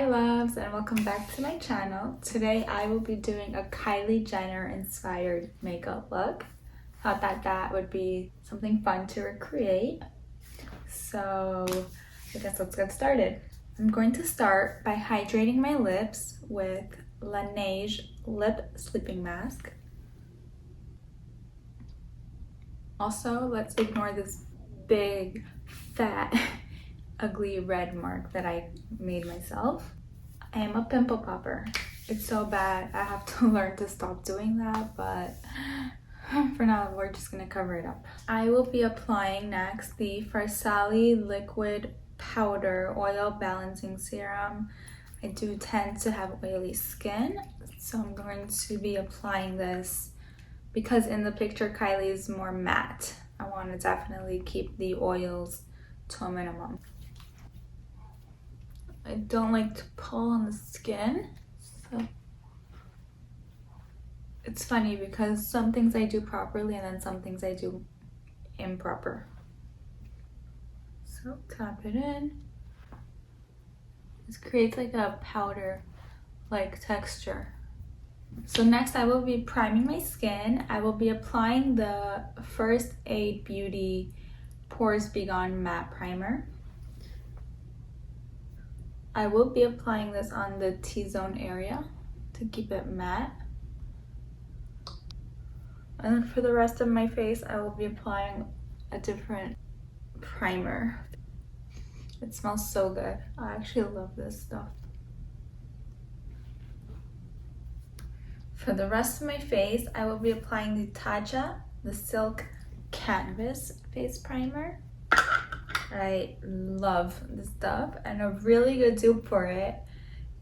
loves, and welcome back to my channel. Today I will be doing a Kylie Jenner inspired makeup look. Thought that would be something fun to recreate. So I guess let's get started. I'm going to start by hydrating my lips with LANEIGE Lip Sleeping Mask. Also, let's ignore this big, fat, ugly red mark that I made myself. I am a pimple popper. It's so bad. I have to learn to stop doing that, but for now we're just gonna cover it up. I will be applying next the Farsali Liquid Powder Oil Balancing Serum. I do tend to have oily skin, so I'm going to be applying this because in the picture Kylie is more matte. I want to definitely keep the oils to a minimum. I don't like to pull on the skin, so it's funny because some things I do properly and then some things I do improper. So tap it in. This creates like a powder-like texture. So next I will be priming my skin. I will be applying the First Aid Beauty Pores Be Gone Matte Primer. I will be applying this on the T-zone area to keep it matte. And then for the rest of my face, I will be applying a different primer. It smells so good. I actually love this stuff. For the rest of my face, I will be applying the Taja, the Silk Canvas Face Primer. I love this stuff, and a really good dupe for it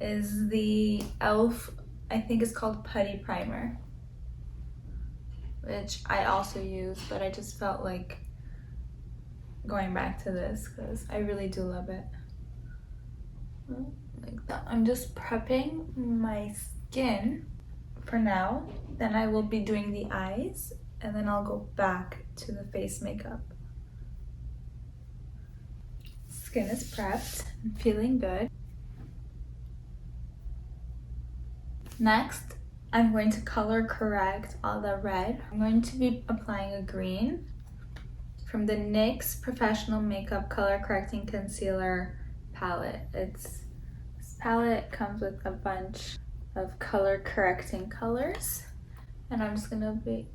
is the e.l.f. I think it's called Putty Primer, which I also use, but I just felt like going back to this because I really do love it. Like that. I'm just prepping my skin for now, then I will be doing the eyes, and then I'll go back to the face makeup. Skin is prepped. I'm feeling good. Next, I'm going to color correct all the red. I'm going to be applying a green from the NYX Professional Makeup Color Correcting Concealer palette. This palette comes with a bunch of color correcting colors, and I'm just gonna be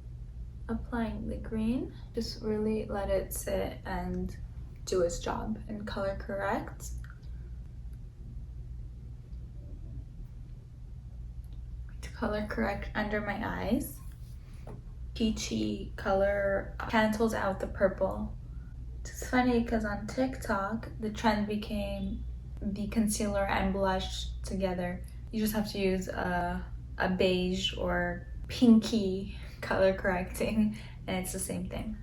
applying the green. Just really let it sit and do its job and color correct. To color correct under my eyes. Peachy color cancels out the purple. It's funny because on TikTok the trend became the concealer and blush together. You just have to use a beige or pinky color correcting and it's the same thing.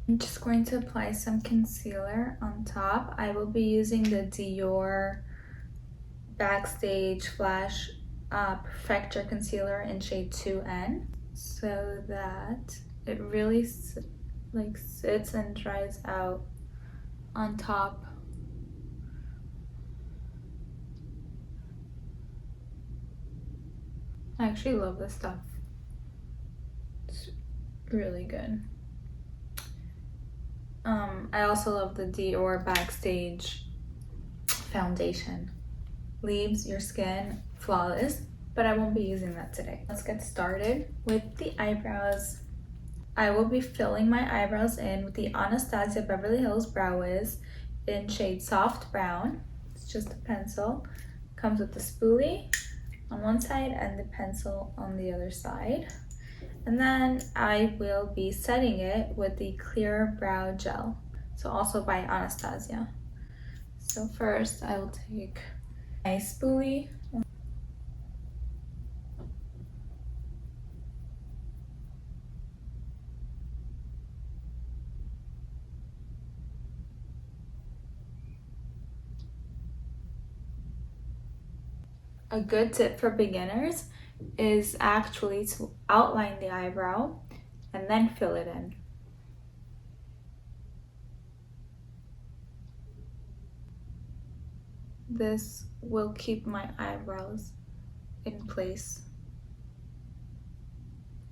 I'm just going to apply some concealer on top. I will be using the DIOR Backstage Flash Perfector Concealer in shade 2N so that it really sits and dries out on top. I actually love this stuff. It's really good. I also love the DIOR Backstage foundation. Leaves your skin flawless, but I won't be using that today. Let's get started with the eyebrows. I will be filling my eyebrows in with the Anastasia Beverly Hills Brow Wiz in shade Soft Brown. It's just a pencil. Comes with the spoolie on one side and the pencil on the other side. And then I will be setting it with the Clear Brow Gel. So also by Anastasia. So first I will take my spoolie. A good tip for beginners is actually to outline the eyebrow and then fill it in. this will keep my eyebrows in place.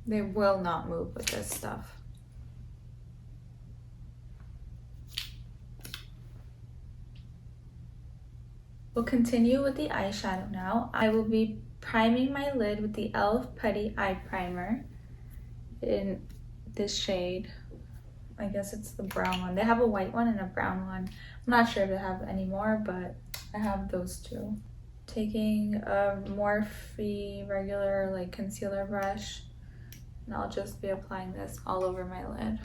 They will not move with this stuff. We'll continue with the eyeshadow now. I will be priming my lid with the e.l.f. Putty Eye Primer in this shade. I guess it's the brown one. They have a white one and a brown one. I'm not sure if they have any more, but I have those two. Taking a Morphe regular like concealer brush, and I'll just be applying this all over my lid.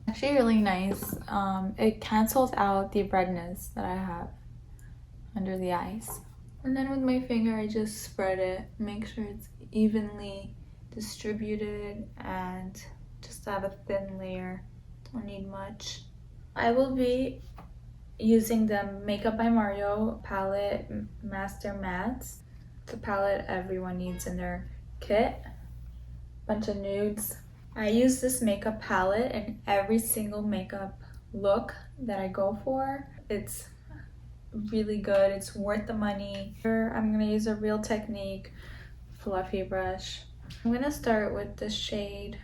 Actually really nice. It cancels out the redness that I have under the eyes. And then with my finger, I just spread it, make sure it's evenly distributed and just have a thin layer. Don't need much. I will be using the Makeup by Mario palette Master Mattes. It's a palette everyone needs in their kit. Bunch of nudes. I use this makeup palette in every single makeup look that I go for. It's really good. It's worth the money. Here I'm gonna use a Real Technique fluffy brush. I'm gonna start with the shade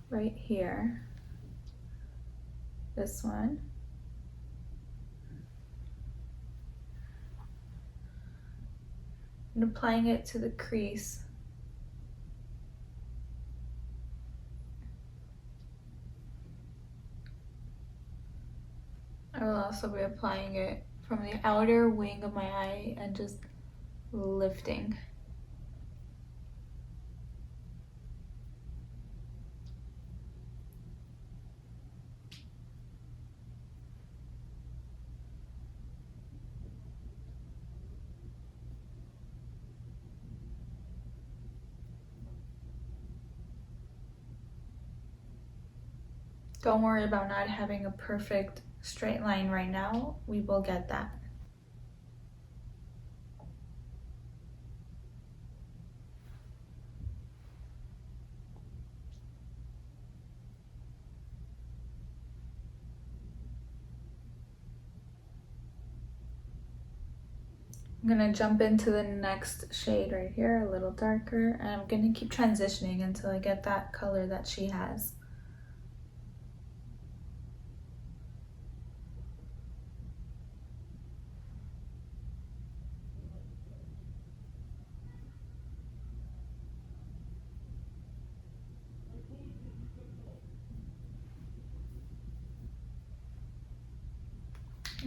right here. This one. I'm applying it to the crease. I will also be applying it from the outer wing of my eye and just lifting. Don't worry about not having a perfect straight line right now. We will get that. I'm gonna jump into the next shade right here, a little darker, and I'm gonna keep transitioning until I get that color that she has.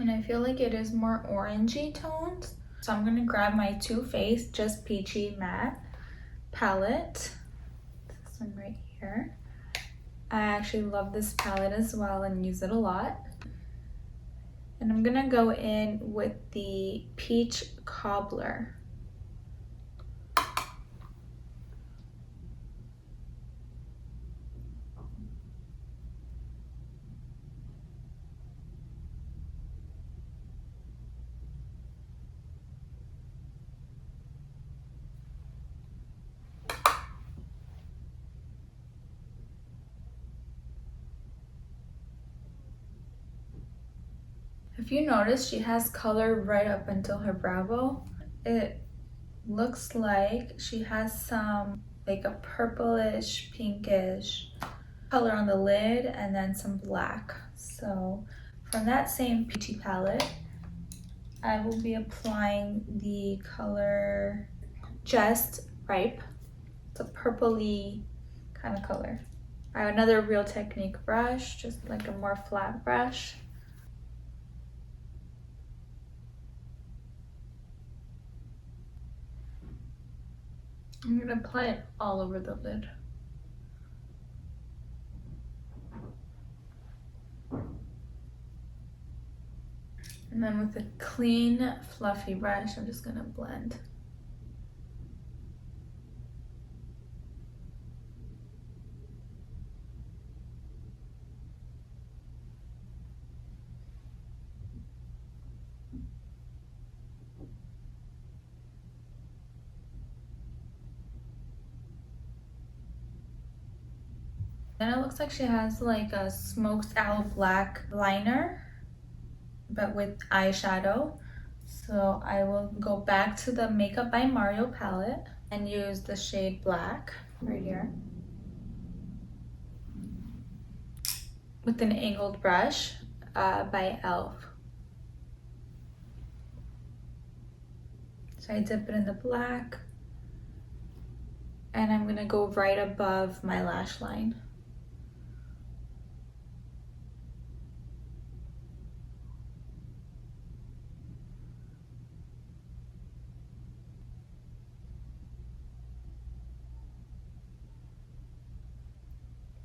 And I feel like it is more orangey tones. So I'm gonna grab my Too Faced Just Peachy Matte palette. This one right here. I actually love this palette as well and use it a lot. And I'm gonna go in with the Peach Cobbler. If you notice, she has color right up until her brow bone. It looks like she has some like a purplish, pinkish color on the lid and then some black. So from that same peachy palette, I will be applying the color Just Ripe. It's a purpley kind of color. I have another Real Technique brush, just like a more flat brush. I'm gonna apply it all over the lid. And then with a clean, fluffy brush, I'm just gonna blend. Then it looks like she has like a smoked out black liner, but with eyeshadow. So I will go back to the Makeup by Mario palette and use the shade black right here with an angled brush by ELF. So I dip it in the black and I'm gonna go right above my lash line.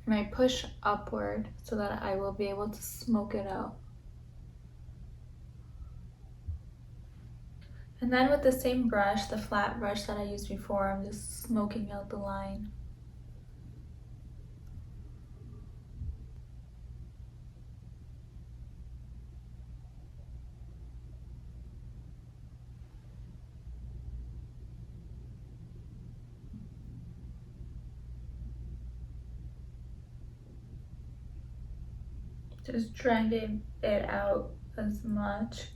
And I push upward so that I will be able to smoke it out. And then with the same brush, the flat brush that I used before, I'm just smoking out the line. Just dragging it out as much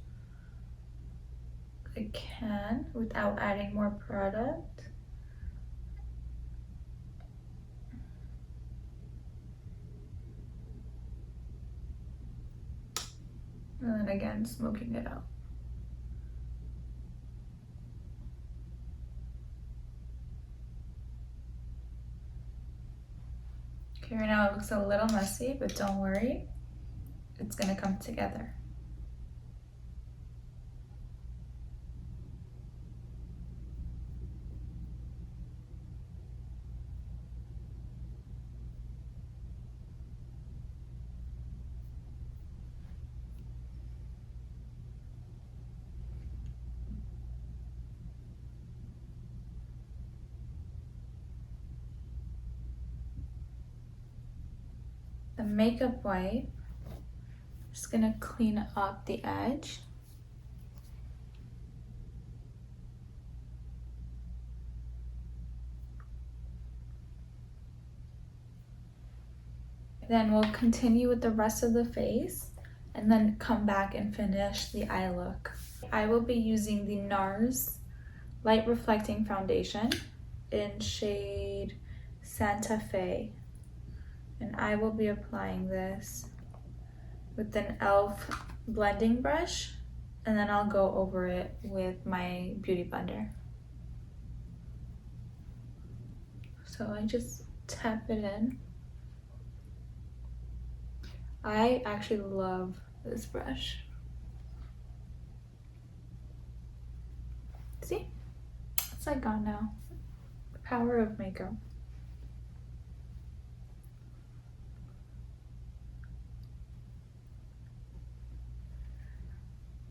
I can without adding more product. And then again, smoking it out. Okay, right now it looks a little messy, but don't worry, it's gonna come together. The makeup wipe, just gonna clean up the edge. Then we'll continue with the rest of the face and then come back and finish the eye look. I will be using the Nars Light Reflecting Foundation in shade Santa Fe. And I will be applying this with an ELF blending brush, and then I'll go over it with my beauty blender. So I just tap it in. I actually love this brush. See? It's like gone now. The power of makeup.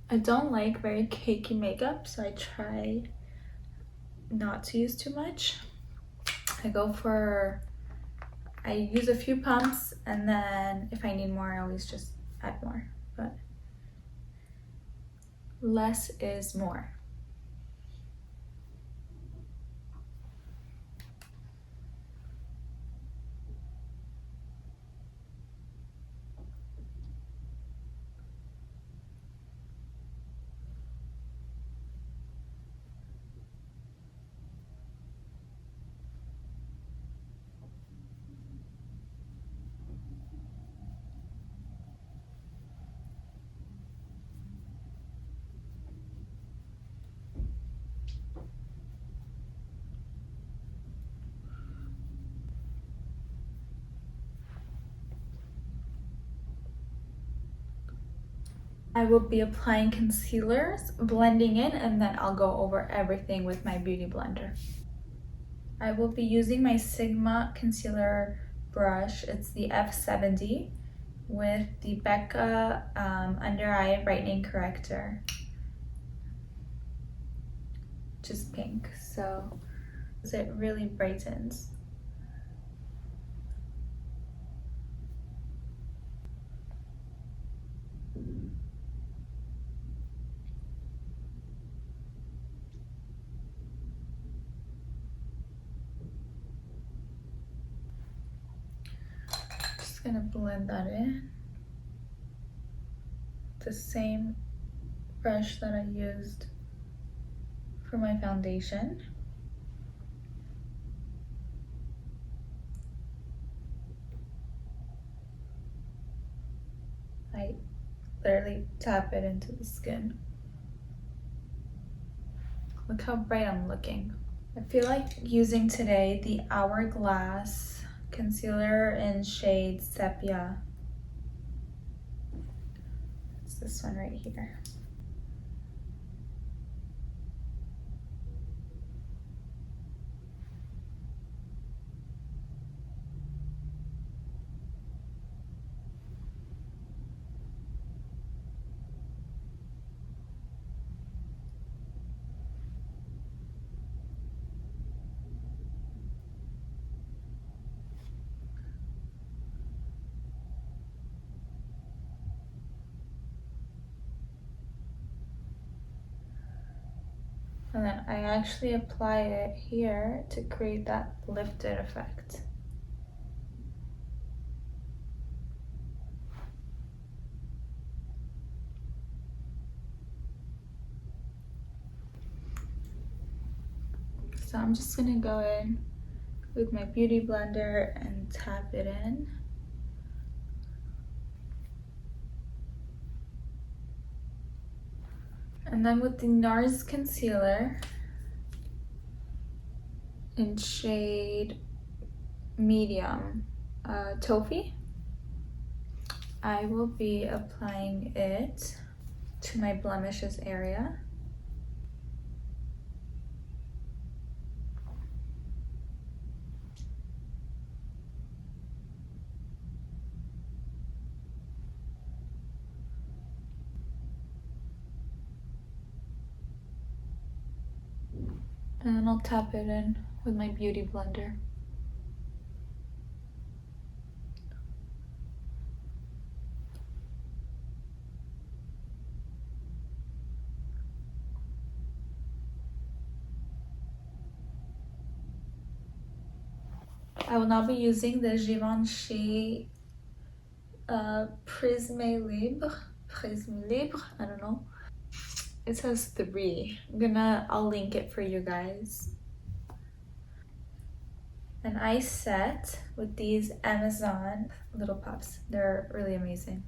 I don't like very cakey makeup, so I try not to use too much. I use a few pumps, and then if I need more, I always just add more, but less is more. I will be applying concealers, blending in, and then I'll go over everything with my beauty blender. I will be using my Sigma concealer brush. It's the F70 with the BECCA Under Eye Brightening Corrector, which is pink, so it really brightens. gonna blend that in. The same brush that I used for my foundation. I literally tap it into the skin. Look how bright I'm looking. I feel like using today the Hourglass concealer in shade Sepia. It's this one right here. And then I actually apply it here to create that lifted effect. So I'm just gonna go in with my beauty blender and tap it in. And then with the Nars Concealer in shade medium, Toffee, I will be applying it to my blemishes area. And then I'll tap it in with my beauty blender. I will now be using the Givenchy Prisme Libre, I don't know. It says 3. I'll link it for you guys. And I set with these Amazon little puffs. They're really amazing.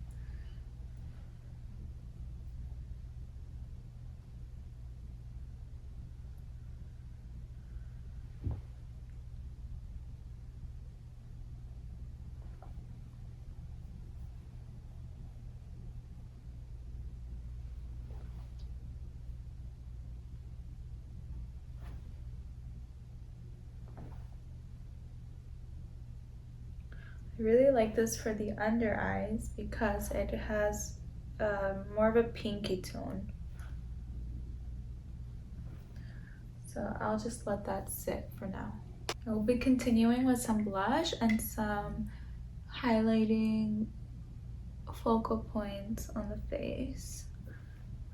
I really like this for the under eyes because it has more of a pinky tone. So I'll just let that sit for now. I will be continuing with some blush and some highlighting focal points on the face.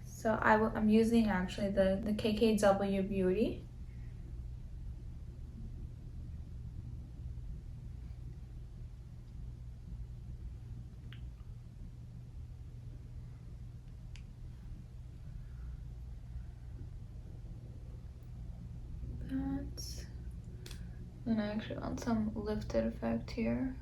So I'm using actually the KKW Beauty. And I actually want some lifted effect here.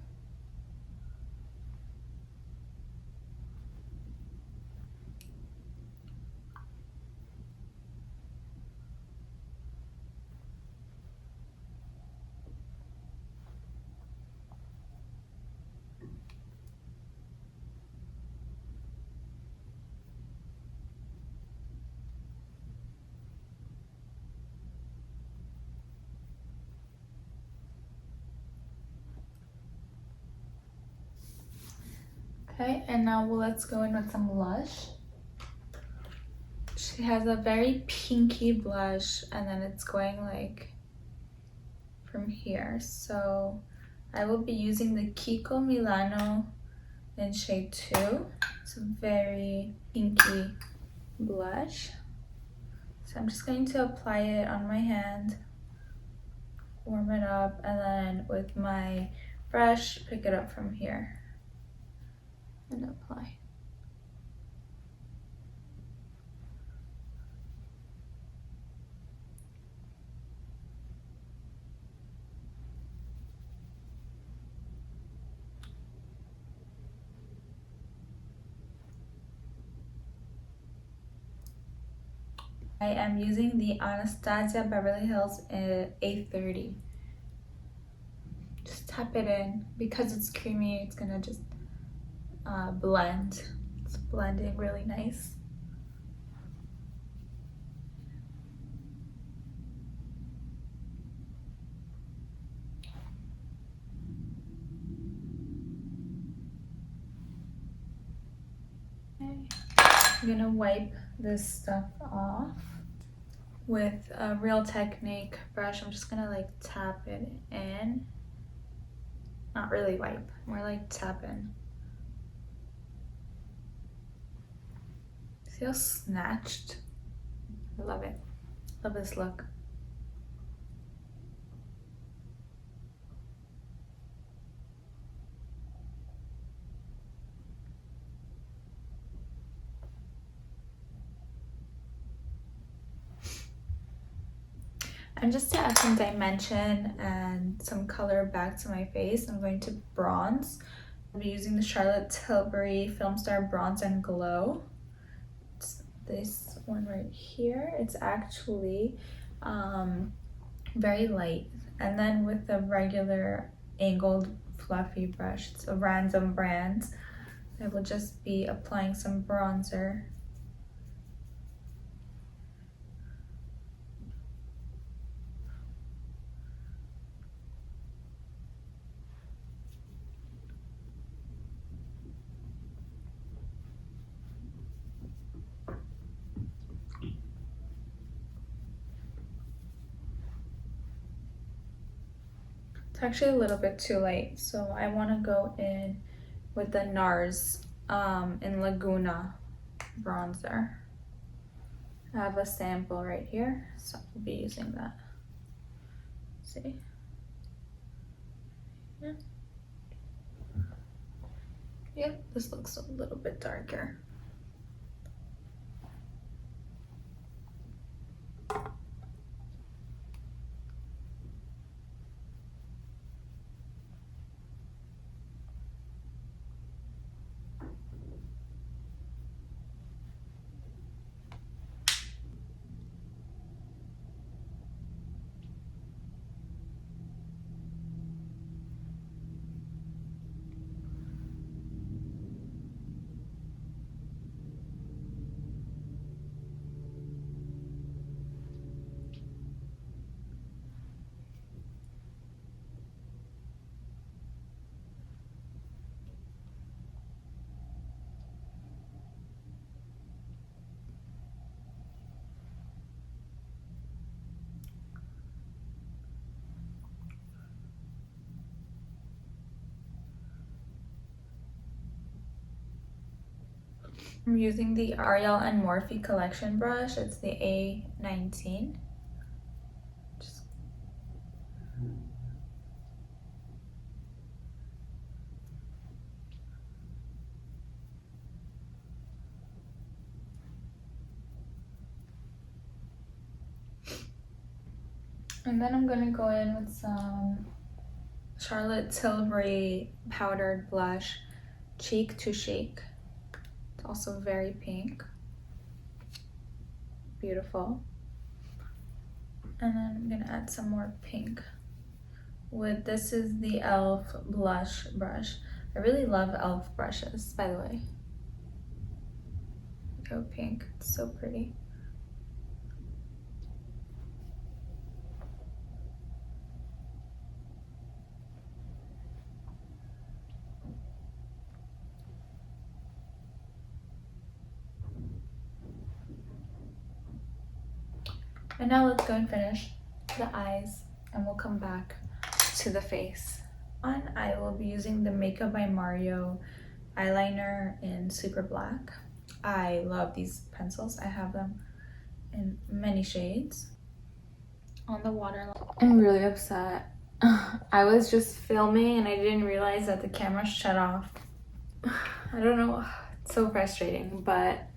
Okay, and now let's go in with some blush. She has a very pinky blush and then it's going like from here. So I will be using the Kiko Milano in shade 2. It's a very pinky blush. So I'm just going to apply it on my hand, warm it up, and then with my brush, pick it up from here. and apply. I am using the Anastasia Beverly Hills 830. Just tap it in. Because it's creamy, it's gonna just blend. It's blending really nice. Okay. I'm gonna wipe this stuff off with a Real Technique brush. I'm just gonna like tap it in. Not really wipe, more like tap in. See how snatched? I love it. Love this look. And just to add some dimension and some color back to my face, I'm going to bronze. I'll be using the Charlotte Tilbury Film Star Bronze and Glow. It's this one right here. It's actually very light. And then with the regular angled fluffy brush, it's a random brand, I will just be applying some bronzer. It's actually a little bit too light, so I want to go in with the Nars in Laguna bronzer. I have a sample right here, so I'll be using that. See? Yeah. Yep, this looks a little bit darker. I'm using the Ariel and Morphe collection brush. It's the A19. And then I'm gonna go in with some Charlotte Tilbury powdered blush, Cheek to Shake. It's also very pink. Beautiful. And then I'm gonna add some more pink. This is the e.l.f. blush brush. I really love e.l.f. brushes, by the way. Go pink, it's so pretty. And now let's go and finish the eyes, and we'll come back to the face. I will be using the Makeup by Mario eyeliner in Super Black. I love these pencils. I have them in many shades. On the waterline, I'm really upset. I was just filming and I didn't realize that the camera shut off. I don't know, it's so frustrating, but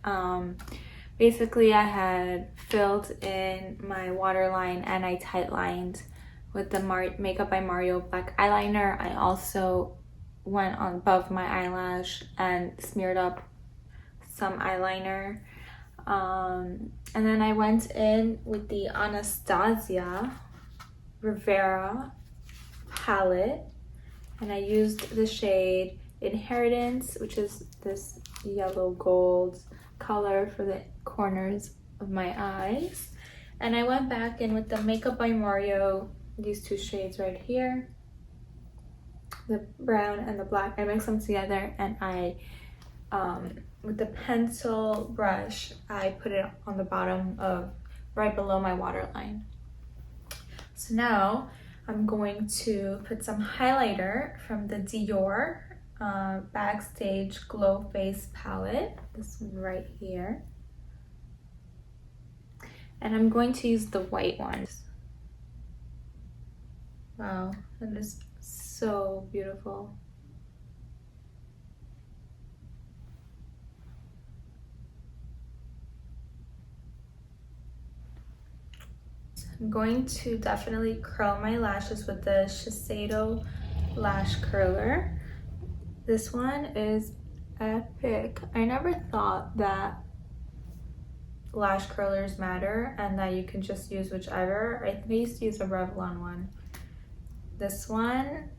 basically I had filled in my waterline and I tight lined with the Makeup by Mario black eyeliner. I also went on above my eyelash and smeared up some eyeliner. And then I went in with the Anastasia Rivera palette, and I used the shade Inheritance, which is this yellow gold color for the corners of my eyes. And I went back in with the Makeup by Mario, these two shades right here, the brown and the black. I mixed them together, and I with the pencil brush I put it on the bottom of right below my waterline. So now I'm going to put some highlighter from the Dior Backstage Glow Face palette, this one right here, and I'm going to use the white ones. Wow, that is so beautiful. I'm going to definitely curl my lashes with the Shiseido lash curler. This one is epic. I never thought that lash curlers matter and that you can just use whichever. I think I used to use a Revlon one. This one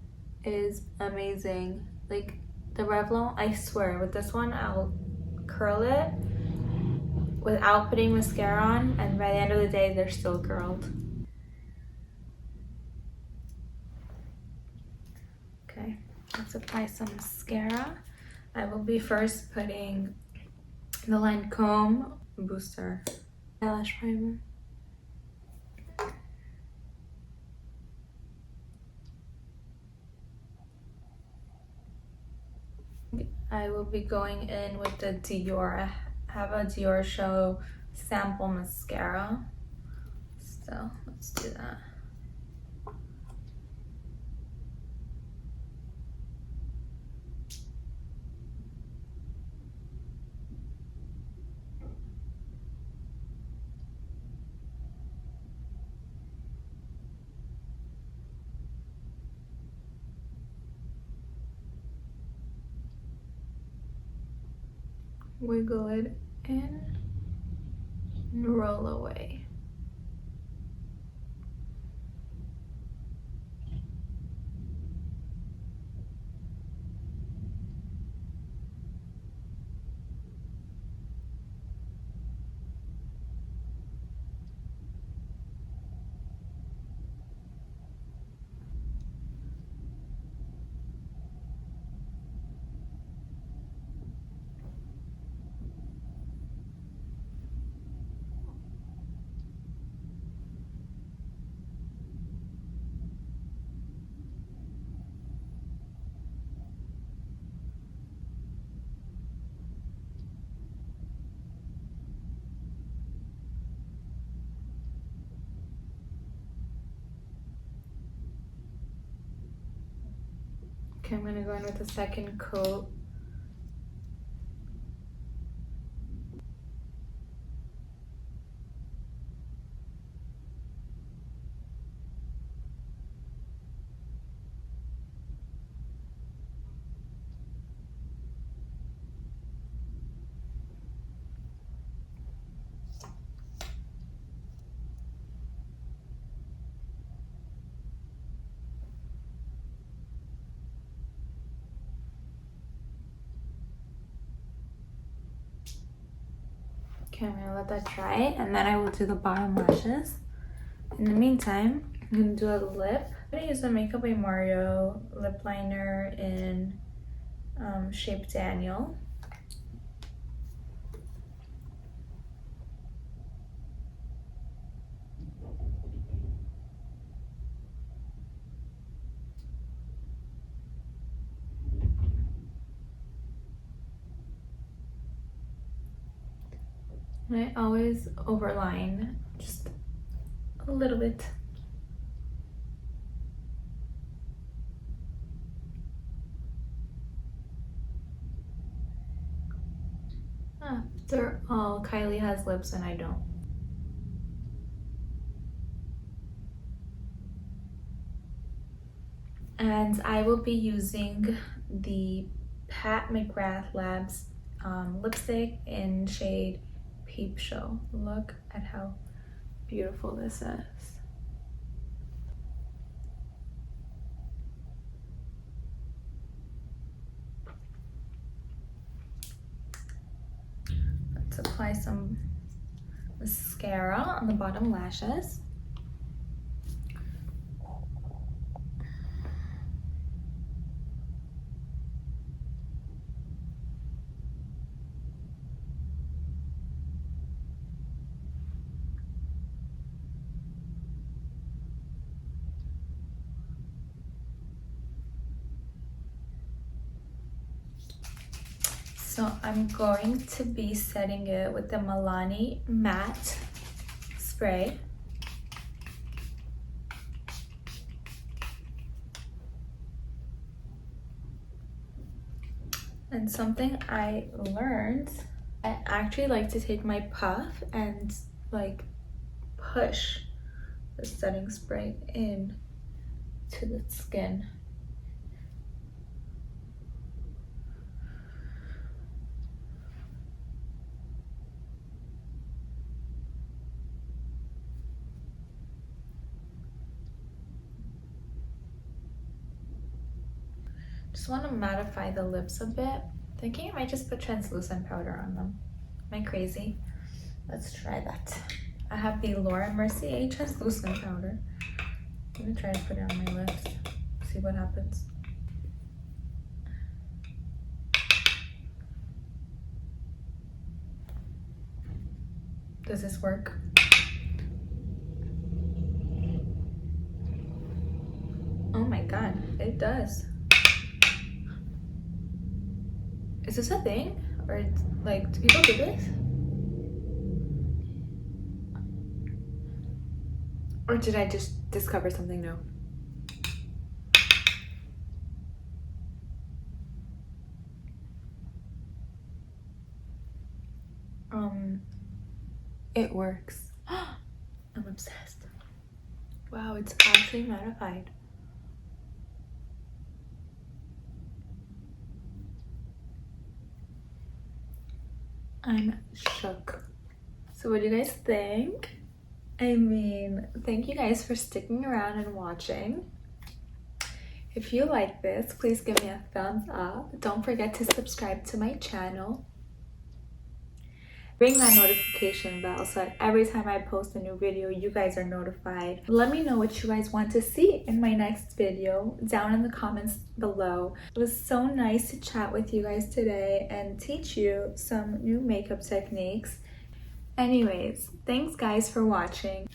is amazing. Like the Revlon, I swear, with this one I'll curl it without putting mascara on, and by the end of the day they're still curled. Okay, let's apply some mascara. I will be first putting the Lancome Booster eyelash primer. I will be going in with the Dior. I have a Dior Show sample mascara, so let's do that. Wiggle it in and roll away. Okay, I'm gonna go in with the second coat. Okay, I'm gonna let that dry, and then I will do the bottom lashes. In the meantime, I'm gonna do a lip. I'm gonna use the Makeup by Mario lip liner in Shape Daniel. And I always overline just a little bit. They're all, Kylie has lips and I don't. And I will be using the Pat McGrath Labs lipstick in shade Peep Show. Look at how beautiful this is. Let's apply some mascara on the bottom lashes. So I'm going to be setting it with the Milani Matte Spray. And something I learned, I actually like to take my puff and like push the setting spray in to the skin. Just want to mattify the lips a bit. Thinking I might just put translucent powder on them. Am I crazy? Let's try that. I have the Laura Mercier translucent powder. I'm gonna try to put it on my lips. See what happens. Does this work? Oh my god, it does. Is this a thing? Or like, do people do this? Or did I just discover something new? It works. I'm obsessed. Wow, it's actually mattified. I'm shook. So what do you guys think? I mean, thank you guys for sticking around and watching. If you like this, please give me a thumbs up. Don't forget to subscribe to my channel. Ring that notification bell so that every time I post a new video, you guys are notified. Let me know what you guys want to see in my next video down in the comments below. It was so nice to chat with you guys today and teach you some new makeup techniques. Anyways, thanks guys for watching.